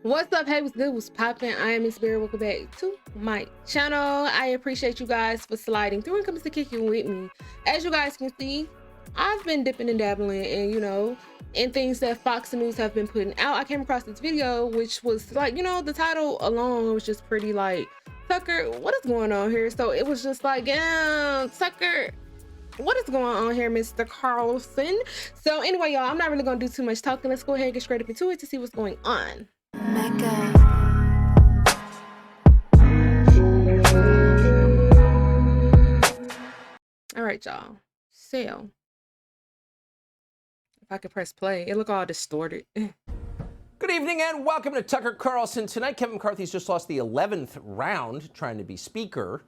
What's up? Hey, what's good? What's poppin'? I am Miss Berry. Welcome back to my channel. I appreciate you guys for sliding through and coming to kick it with me. As you guys can see, I've been dipping and dabbling and in things that Fox News have been putting out. I came across this video, which was like, the title alone was just pretty like, Tucker, what is going on here? So it was just like, yeah, Tucker, what is going on here, Mr. Carlson? So anyway, y'all, I'm not really gonna do too much talking. Let's go ahead and get straight up into it to see what's going on. All right, y'all. So if I could press play, it look all distorted. Good evening and welcome to Tucker Carlson. Tonight, Kevin McCarthy's just lost the 11th round trying to be speaker.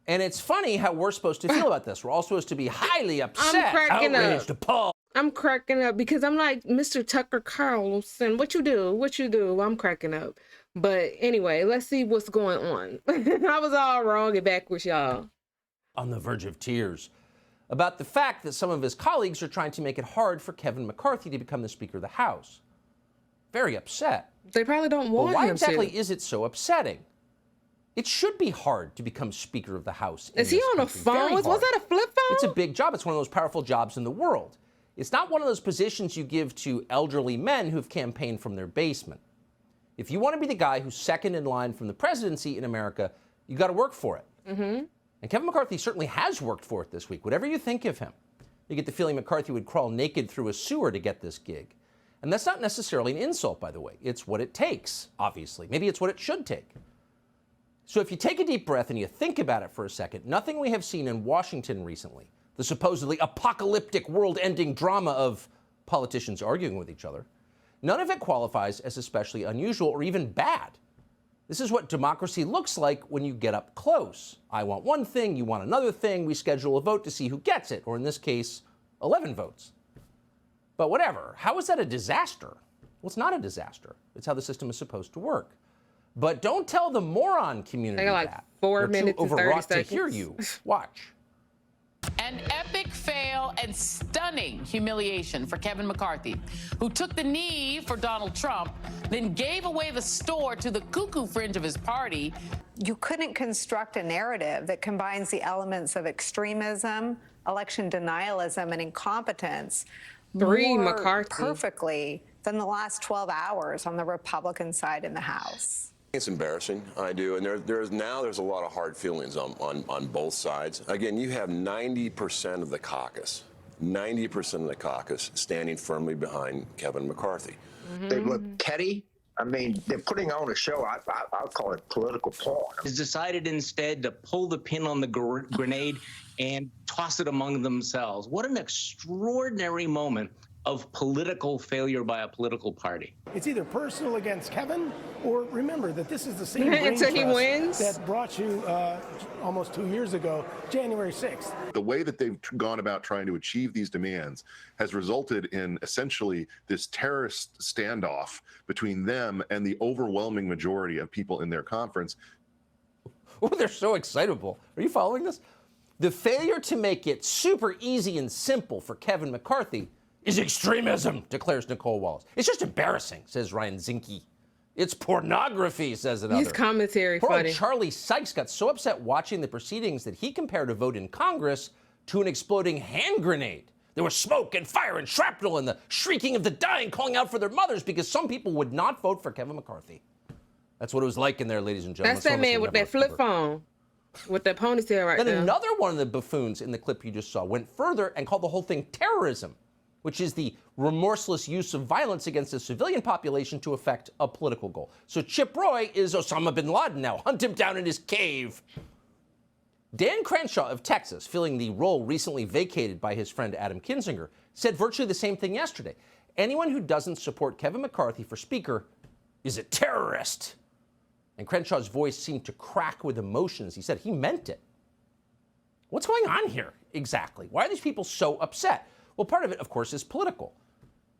And it's funny how we're supposed to feel about this. We're all supposed to be highly upset, outraged, appalled. I'm cracking up because I'm like, Mr. Tucker Carlson, what you do? I'm cracking up. But anyway, let's see what's going on. I was all wrong and backwards, y'all. On the verge of tears about the fact that some of his colleagues are trying to make it hard for Kevin McCarthy to become the Speaker of the House. Very upset. They probably don't want him to. Why exactly is it so upsetting? It should be hard to become Speaker of the House. Is he on a phone? Was that a flip phone? It's a big job. It's one of those powerful jobs in the world. It's not one of those positions you give to elderly men who've campaigned from their basement. If you want to be the guy who's second in line from the presidency in America, you got to work for it. Mm-hmm. And Kevin McCarthy certainly has worked for it this week. Whatever you think of him, you get the feeling McCarthy would crawl naked through a sewer to get this gig. And that's not necessarily an insult, by the way. It's what it takes, obviously. Maybe it's what it should take. So if you take a deep breath and you think about it for a second, nothing we have seen in Washington recently, the supposedly apocalyptic world-ending drama of politicians arguing with each other, none of it qualifies as especially unusual or even bad. This is what democracy looks like when you get up close. I want one thing, you want another thing, we schedule a vote to see who gets it, or in this case, 11 votes. But whatever, how is that a disaster? Well, it's not a disaster. It's how the system is supposed to work. But don't tell the moron community they got like that. 4 minutes and 30 overwrought seconds to hear you. Watch. An epic fail and stunning humiliation for Kevin McCarthy, who took the knee for Donald Trump, then gave away the store to the cuckoo fringe of his party. You couldn't construct a narrative that combines the elements of extremism, election denialism, and incompetence more perfectly than the last 12 hours on the Republican side in the House. It's embarrassing, I do, and there's a lot of hard feelings on both sides. Again, you have 90% of the caucus, 90% of the caucus standing firmly behind Kevin McCarthy. Mm-hmm. They look petty. I mean, they're putting on a show. I'll call it political porn. Has decided instead to pull the pin on the grenade and toss it among themselves. What an extraordinary moment of political failure by a political party. It's either personal against Kevin, or remember that this is the same brain until he trust wins that brought you almost 2 years ago, January 6th. The way that they've gone about trying to achieve these demands has resulted in essentially this terrorist standoff between them and the overwhelming majority of people in their conference. Oh, they're so excitable. Are you following this? The failure to make it super easy and simple for Kevin McCarthy is extremism, declares Nicole Wallace. It's just embarrassing, says Ryan Zinke. It's pornography, says another. His commentary Poor funny. Charlie Sykes got so upset watching the proceedings that he compared a vote in Congress to an exploding hand grenade. There was smoke and fire and shrapnel and the shrieking of the dying calling out for their mothers because some people would not vote for Kevin McCarthy. That's what it was like in there, ladies and gentlemen. That's that man with that flip phone, with that ponytail right there. Then another one of the buffoons in the clip you just saw went further and called the whole thing terrorism, which is the remorseless use of violence against a civilian population to effect a political goal. So Chip Roy is Osama bin Laden now. Hunt him down in his cave. Dan Crenshaw of Texas, filling the role recently vacated by his friend Adam Kinzinger, said virtually the same thing yesterday. Anyone who doesn't support Kevin McCarthy for Speaker is a terrorist. And Crenshaw's voice seemed to crack with emotion as he said he meant it. What's going on here exactly? Why are these people so upset? Well, part of it, of course, is political.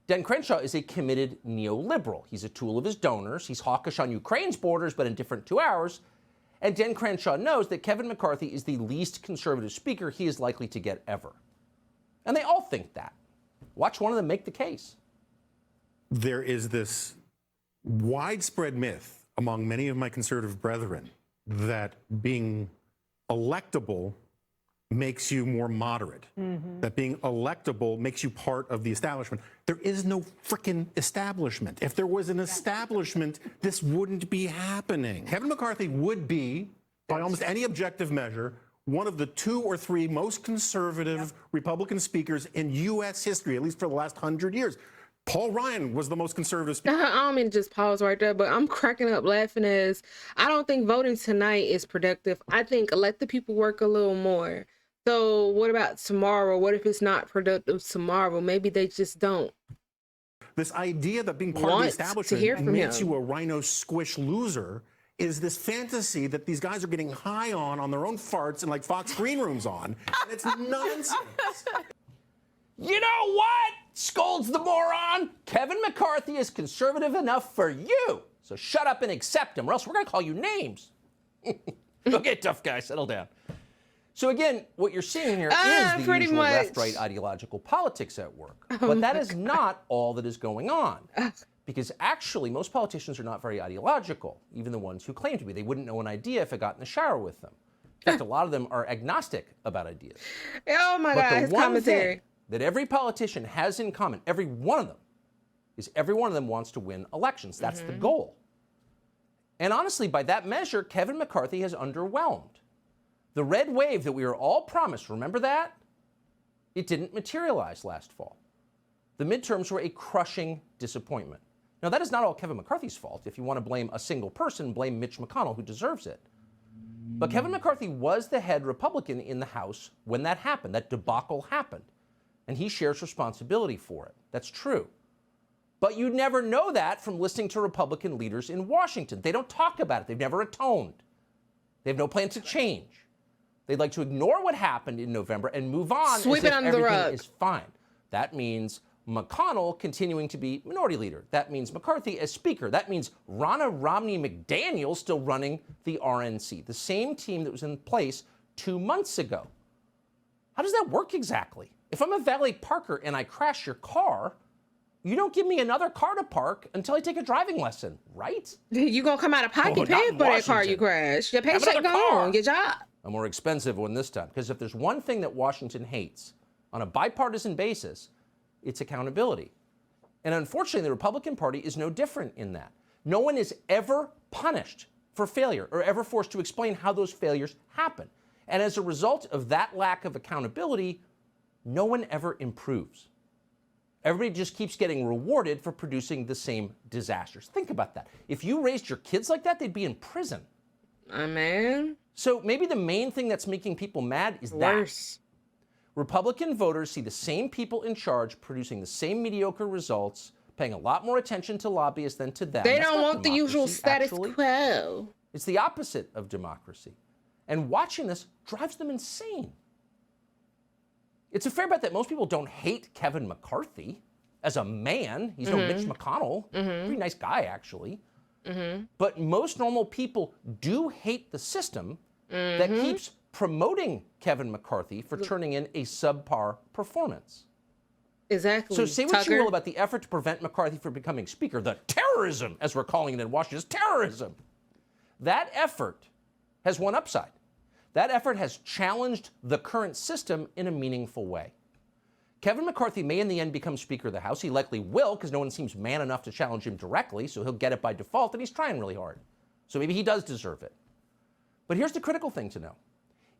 Dan Crenshaw is a committed neoliberal. He's a tool of his donors. He's hawkish on Ukraine's borders, but indifferent to ours. And Dan Crenshaw knows that Kevin McCarthy is the least conservative speaker he is likely to get ever. And they all think that. Watch one of them make the case. There is this widespread myth among many of my conservative brethren that being electable makes you more moderate, that being electable makes you part of the establishment. There is no frickin' establishment. If there was an establishment, this wouldn't be happening. Kevin McCarthy would be, by almost any objective measure, one of the 2 or 3 most conservative Republican speakers in U.S. history, at least for the last 100 years. Paul Ryan was the most conservative speaker. I don't mean to just pause right there, but I'm cracking up laughing as I don't think voting tonight is productive. I think let the people work a little more. So what about tomorrow? What if it's not productive tomorrow? Maybe they just don't. This idea that being part of the establishment makes you a rhino squish loser is this fantasy that these guys are getting high on their own farts and like Fox green rooms on. And it's nonsense. You know what? Scolds the moron. Kevin McCarthy is conservative enough for you. So shut up and accept him, or else we're going to call you names. Okay, tough guy, settle down. So again, what you're seeing here is the usual left-right ideological politics at work. But that is not all that is going on. Because actually, most politicians are not very ideological, even the ones who claim to be. They wouldn't know an idea if it got in the shower with them. In fact, a lot of them are agnostic about ideas. Oh my God, his commentary. That every politician has in common, every one of them, is every one of them wants to win elections. That's the goal. And honestly, by that measure, Kevin McCarthy has underwhelmed. The red wave that we were all promised, remember that? It didn't materialize last fall. The midterms were a crushing disappointment. Now, that is not all Kevin McCarthy's fault. If you want to blame a single person, blame Mitch McConnell, who deserves it. But Kevin McCarthy was the head Republican in the House when that happened, that debacle happened. And he shares responsibility for it. That's true. But you'd never know that from listening to Republican leaders in Washington. They don't talk about it. They've never atoned. They have no plan to change. They'd like to ignore what happened in November and move on Sweep it under the rug. Everything is fine. That means McConnell continuing to be minority leader. That means McCarthy as speaker. That means Ronna Romney McDaniel still running the RNC, the same team that was in place 2 months ago. How does that work exactly? If I'm a valet parker and I crash your car, you don't give me another car to park until I take a driving lesson, right? You gonna come out of pocket paying for that car you crashed. Your paycheck gone, your job. A more expensive one this time, because if there's one thing that Washington hates on a bipartisan basis, it's accountability. And unfortunately, the Republican Party is no different in that. No one is ever punished for failure or ever forced to explain how those failures happen. And as a result of that lack of accountability, no one ever improves. Everybody just keeps getting rewarded for producing the same disasters. Think about that. If you raised your kids like that, they'd be in prison. Man. So maybe the main thing that's making people mad is worse. Republican voters see the same people in charge producing the same mediocre results, paying a lot more attention to lobbyists than to them. They don't want the usual status quo. It's the opposite of democracy. And watching this drives them insane. It's a fair bet that most people don't hate Kevin McCarthy as a man. He's no Mitch McConnell. Pretty nice guy, actually. But most normal people do hate the system that keeps promoting Kevin McCarthy for turning in a subpar performance. Exactly. So say what you will about the effort to prevent McCarthy from becoming speaker, the terrorism, as we're calling it in Washington, is terrorism. That effort has one upside. That effort has challenged the current system in a meaningful way. Kevin McCarthy may in the end become Speaker of the House. He likely will, because no one seems man enough to challenge him directly, so he'll get it by default, and he's trying really hard. So maybe he does deserve it. But here's the critical thing to know.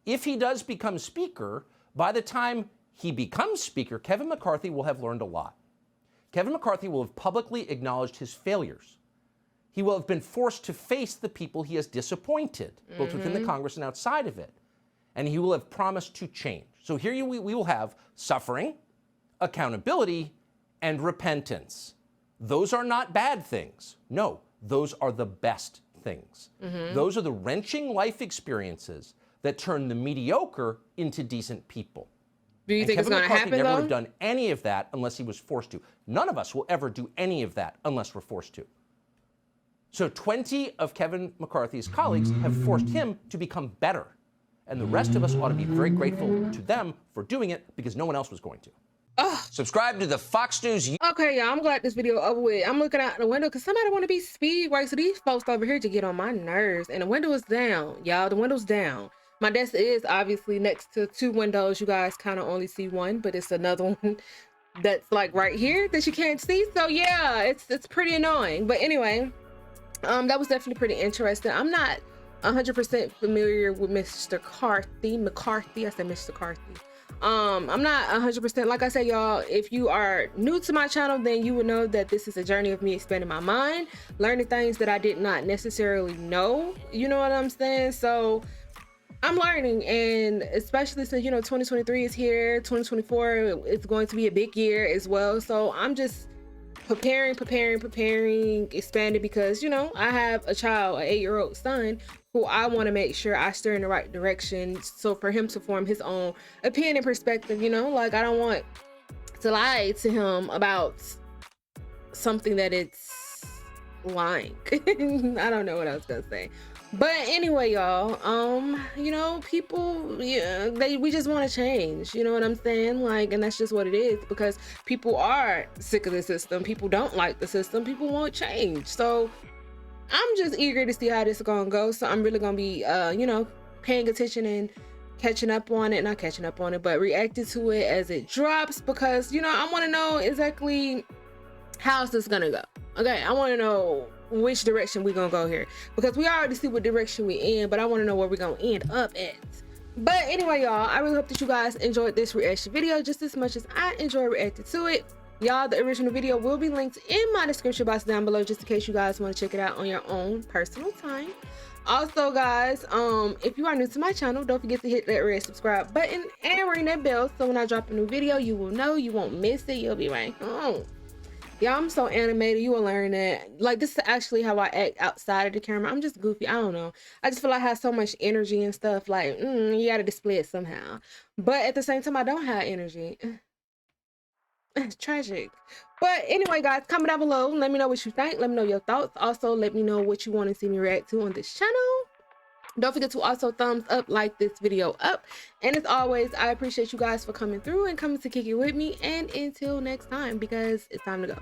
If he does become Speaker, by the time he becomes Speaker, Kevin McCarthy will have learned a lot. Kevin McCarthy will have publicly acknowledged his failures. He will have been forced to face the people he has disappointed, both within the Congress and outside of it. And he will have promised to change. So here we will have suffering, accountability, and repentance. Those are not bad things. No, those are the best things. Those are the wrenching life experiences that turn the mediocre into decent people. Do you think it's going to happen, though? Kevin McCarthy never would have done any of that unless he was forced to. None of us will ever do any of that unless we're forced to. So 20 of Kevin McCarthy's colleagues have forced him to become better. And the rest of us ought to be very grateful to them for doing it because no one else was going to. Subscribe to the Fox News. Okay, y'all, I'm glad this video over with. I'm looking out the window because somebody want to be speed right. So these folks over here to get on my nerves. And the window is down, y'all. The window's down. My desk is obviously next to two windows. You guys kind of only see one, but it's another one that's like right here that you can't see. So yeah, it's pretty annoying. But anyway, that was definitely pretty interesting. I'm not 100% familiar with Mr. McCarthy. I said Mr. Carthy. I'm not 100%. Like I said, y'all, if you are new to my channel, then you would know that this is a journey of me expanding my mind, learning things that I did not necessarily know. You know what I'm saying? So I'm learning, and especially since, you know, 2023 is here, 2024 it's going to be a big year as well. So I'm just preparing, expanding, because, you know, I have a child, an 8-year-old son, who I want to make sure I steer in the right direction, so for him to form his own opinion and perspective. You know, like, I don't want to lie to him about something that it's lying. I don't know what I was gonna say. But anyway, y'all, you know, people, yeah, we just want to change, you know what I'm saying? Like, and that's just what it is, because people are sick of the system. People don't like the system. People want change. So I'm just eager to see how this is gonna go. So I'm really gonna be, you know, paying attention and catching up on it. Not catching up on it, but reacting to it as it drops, because, you know, I want to know exactly how's this gonna go. Okay, I want to know which direction we gonna go here, because we already see what direction we in, but I want to know where we're gonna end up at. But anyway, y'all, I really hope that you guys enjoyed this reaction video just as much as I enjoy reacting to it. Y'all, the original video will be linked in my description box down below, just in case you guys want to check it out on your own personal time. Also, guys, if you are new to my channel, don't forget to hit that red subscribe button and ring that bell, so when I drop a new video, you will know, you won't miss it. You'll be right home. Yeah, I'm so animated. You will learn that. Like, this is actually how I act outside of the camera. I'm just goofy. I don't know. I just feel like I have so much energy and stuff. Like, you gotta display it somehow. But at the same time, I don't have energy. It's tragic. But anyway, guys, comment down below. Let me know what you think. Let me know your thoughts. Also, let me know what you want to see me react to on this channel. Don't forget to also thumbs up, like this video up. And as always, I appreciate you guys for coming through and coming to kick it with me. And until next time, because it's time to go.